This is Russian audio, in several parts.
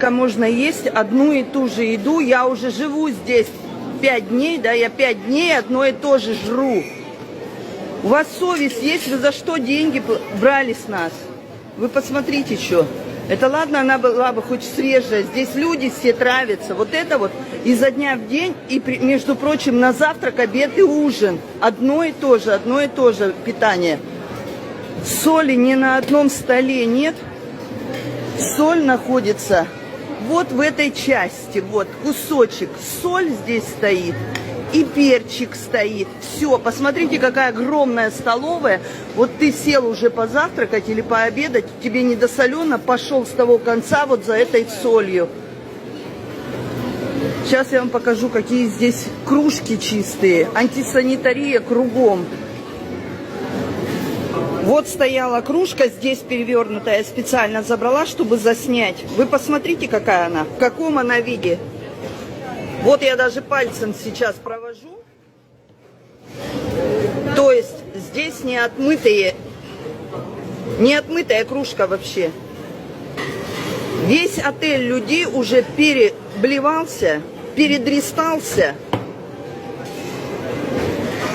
Можно есть одну и ту же еду. Я уже живу здесь 5 дней, да, я 5 дней одно и то же жру. У вас совесть есть? Вы за что деньги брали с нас? Вы посмотрите, что. Это ладно, она была бы хоть свежая. Здесь люди все травятся. Вот это вот изо дня в день. И, между прочим, на завтрак, обед и ужин. Одно и то же питание. Соли ни на одном столе нет. Соль находится вот в этой части. Вот кусочек. Соль здесь стоит. И перчик стоит. Все, посмотрите, какая огромная столовая. Вот ты сел уже позавтракать или пообедать, тебе недосолено, пошел с того конца вот за этой солью. Сейчас я вам покажу, какие здесь кружки чистые. Антисанитария кругом. Вот стояла кружка, здесь перевернутая, я специально забрала, чтобы заснять. Вы посмотрите, какая она, в каком она виде. Вот я даже пальцем сейчас провожу. То есть здесь не отмытая кружка вообще. Весь отель людей уже переблевался, передрестался.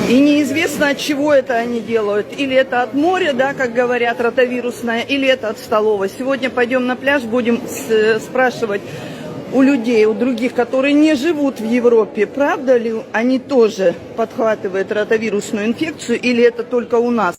И неизвестно, от чего это они делают. Или это от моря, да, как говорят, ротавирусное, или это от столовой. Сегодня пойдем на пляж, будем спрашивать у людей, у других, которые не живут в Европе, правда ли они тоже подхватывают ротавирусную инфекцию, или это только у нас.